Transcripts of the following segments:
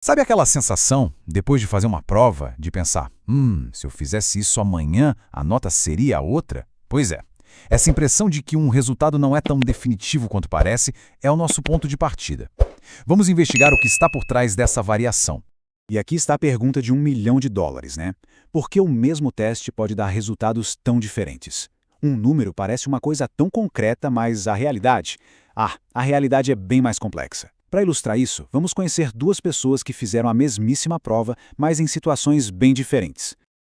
Sabe aquela sensação, depois de fazer uma prova, de pensar, se eu fizesse isso amanhã, a nota seria outra? Pois é. Essa impressão de que um resultado não é tão definitivo quanto parece é o nosso ponto de partida. Vamos investigar o que está por trás dessa variação. E aqui está a pergunta de $1 milhão, né? Por que o mesmo teste pode dar resultados tão diferentes? Um número parece uma coisa tão concreta, mas a realidade? A realidade é bem mais complexa. Para ilustrar isso, vamos conhecer duas pessoas que fizeram a mesmíssima prova, mas em situações bem diferentes.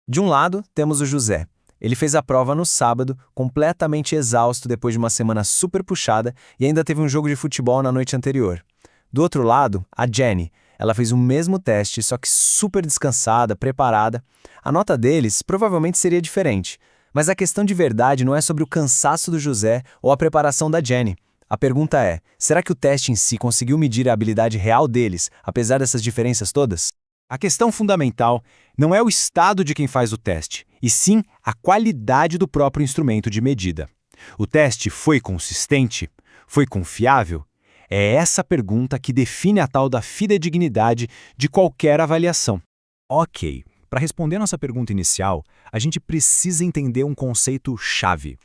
De um lado, temos o José. Ele fez a prova no sábado, completamente exausto depois de uma semana super puxada e ainda teve um jogo de futebol na noite anterior. Do outro lado, a Jenny. Ela fez o mesmo teste, só que super descansada, preparada. A nota deles provavelmente seria diferente. Mas a questão de verdade não é sobre o cansaço do José ou a preparação da Jenny. A pergunta é, será que o teste em si conseguiu medir a habilidade real deles, apesar dessas diferenças todas? A questão fundamental não é o estado de quem faz o teste, e sim a qualidade do próprio instrumento de medida. O teste foi consistente? Foi confiável? É essa pergunta que define a tal da fidedignidade de qualquer avaliação. Ok, para responder nossa pergunta inicial, a gente precisa entender um conceito-chave: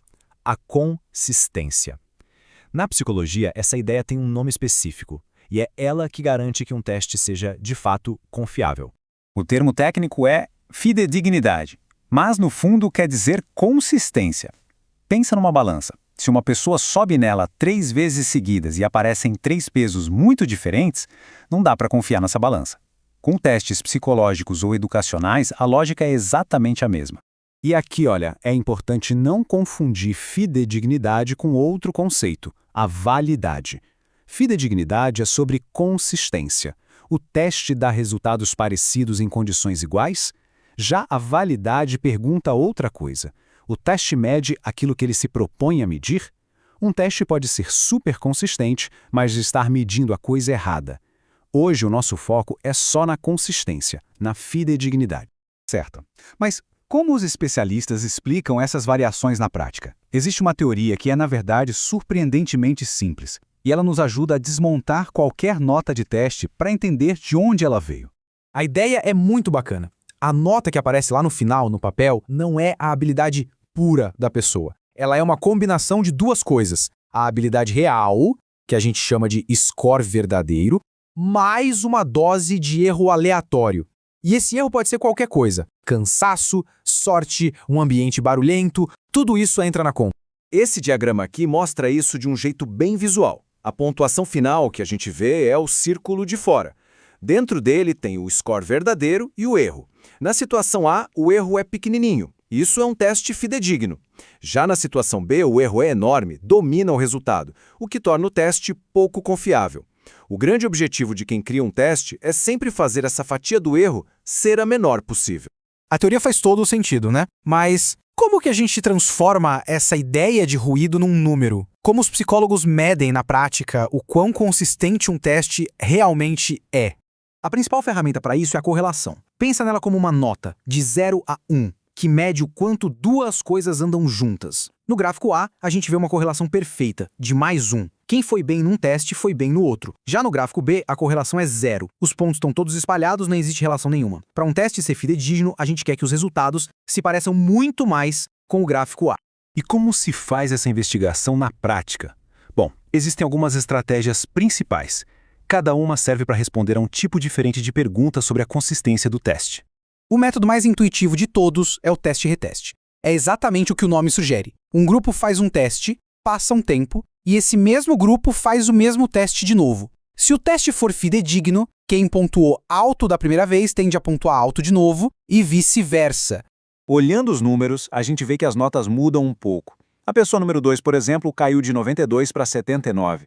a consistência. Na psicologia, essa ideia tem um nome específico, e é ela que garante que um teste seja, de fato, confiável. O termo técnico é fidedignidade, mas no fundo quer dizer consistência. Pensa numa balança. Se uma pessoa sobe nela 3 vezes seguidas e aparecem 3 pesos muito diferentes, não dá para confiar nessa balança. Com testes psicológicos ou educacionais, a lógica é exatamente a mesma. E aqui, olha, é importante não confundir fidedignidade com outro conceito, a validade. Fidedignidade é sobre consistência. O teste dá resultados parecidos em condições iguais? Já a validade pergunta outra coisa. O teste mede aquilo que ele se propõe a medir? Um teste pode ser super consistente, mas estar medindo a coisa errada. Hoje o nosso foco é só na consistência, na fidedignidade. Certo. Mas como os especialistas explicam essas variações na prática? Existe uma teoria que é, na verdade, surpreendentemente simples, e ela nos ajuda a desmontar qualquer nota de teste para entender de onde ela veio. A ideia é muito bacana. A nota que aparece lá no final, no papel, não é a habilidade pura da pessoa. Ela é uma combinação de duas coisas. A habilidade real, que a gente chama de score verdadeiro, mais uma dose de erro aleatório. E esse erro pode ser qualquer coisa. Cansaço, sorte, um ambiente barulhento, tudo isso entra na conta. Esse diagrama aqui mostra isso de um jeito bem visual. A pontuação final que a gente vê é o círculo de fora. Dentro dele tem o score verdadeiro e o erro. Na situação A, o erro é pequenininho. Isso é um teste fidedigno. Já na situação B, o erro é enorme, domina o resultado, o que torna o teste pouco confiável. O grande objetivo de quem cria um teste é sempre fazer essa fatia do erro ser a menor possível. A teoria faz todo o sentido, né? Mas como que a gente transforma essa ideia de ruído num número? Como os psicólogos medem na prática o quão consistente um teste realmente é? A principal ferramenta para isso é a correlação. Pensa nela como uma nota, de 0 a 1, que mede o quanto duas coisas andam juntas. No gráfico A, a gente vê uma correlação perfeita, de +1. Quem foi bem num teste foi bem no outro. Já no gráfico B, a correlação é 0. Os pontos estão todos espalhados, não existe relação nenhuma. Para um teste ser fidedigno, a gente quer que os resultados se pareçam muito mais com o gráfico A. E como se faz essa investigação na prática? Bom, existem algumas estratégias principais. Cada uma serve para responder a um tipo diferente de pergunta sobre a consistência do teste. O método mais intuitivo de todos é o teste-reteste. É exatamente o que o nome sugere. Um grupo faz um teste, passa um tempo, e esse mesmo grupo faz o mesmo teste de novo. Se o teste for fidedigno, quem pontuou alto da primeira vez tende a pontuar alto de novo, e vice-versa. Olhando os números, a gente vê que as notas mudam um pouco. A pessoa número 2, por exemplo, caiu de 92 para 79.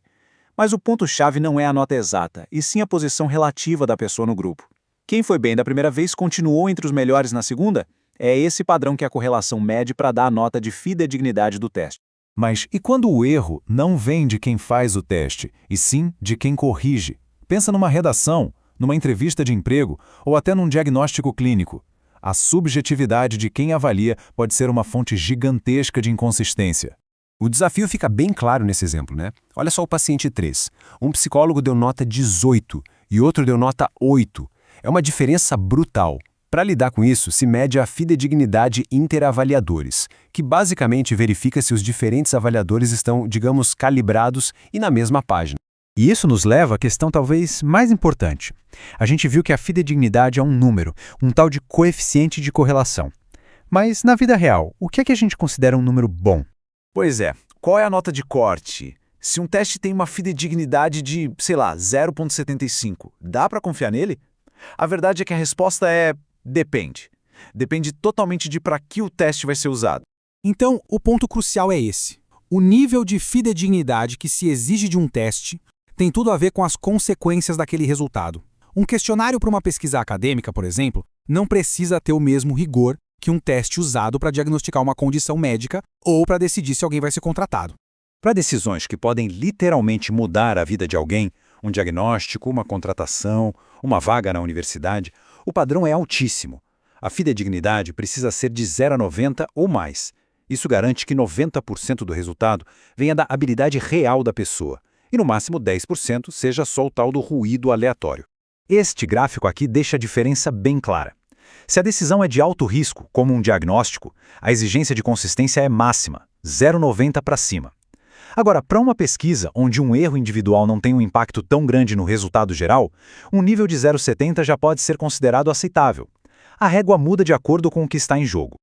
Mas o ponto-chave não é a nota exata, e sim a posição relativa da pessoa no grupo. Quem foi bem da primeira vez continuou entre os melhores na segunda? É esse padrão que a correlação mede para dar a nota de fidedignidade do teste. Mas e quando o erro não vem de quem faz o teste, e sim de quem corrige? Pensa numa redação, numa entrevista de emprego ou até num diagnóstico clínico. A subjetividade de quem avalia pode ser uma fonte gigantesca de inconsistência. O desafio fica bem claro nesse exemplo, né? Olha só o paciente 3. Um psicólogo deu nota 18 e outro deu nota 8. É uma diferença brutal. Para lidar com isso, se mede a fidedignidade interavaliadores, que basicamente verifica se os diferentes avaliadores estão, digamos, calibrados e na mesma página. E isso nos leva à questão talvez mais importante. A gente viu que a fidedignidade é um número, um tal de coeficiente de correlação. Mas, na vida real, o que é que a gente considera um número bom? Pois é, qual é a nota de corte? Se um teste tem uma fidedignidade de, sei lá, 0,75, dá para confiar nele? A verdade é que a resposta é depende. Depende totalmente de para que o teste vai ser usado. Então, o ponto crucial é esse. O nível de fidedignidade que se exige de um teste tem tudo a ver com as consequências daquele resultado. Um questionário para uma pesquisa acadêmica, por exemplo, não precisa ter o mesmo rigor que um teste usado para diagnosticar uma condição médica ou para decidir se alguém vai ser contratado. Para decisões que podem literalmente mudar a vida de alguém, um diagnóstico, uma contratação, uma vaga na universidade, o padrão é altíssimo. A fidedignidade precisa ser de 0 a 90 ou mais. Isso garante que 90% do resultado venha da habilidade real da pessoa, e no máximo 10% seja só o tal do ruído aleatório. Este gráfico aqui deixa a diferença bem clara. Se a decisão é de alto risco, como um diagnóstico, a exigência de consistência é máxima, 0,90 para cima. Agora, para uma pesquisa onde um erro individual não tem um impacto tão grande no resultado geral, um nível de 0,70 já pode ser considerado aceitável. A régua muda de acordo com o que está em jogo.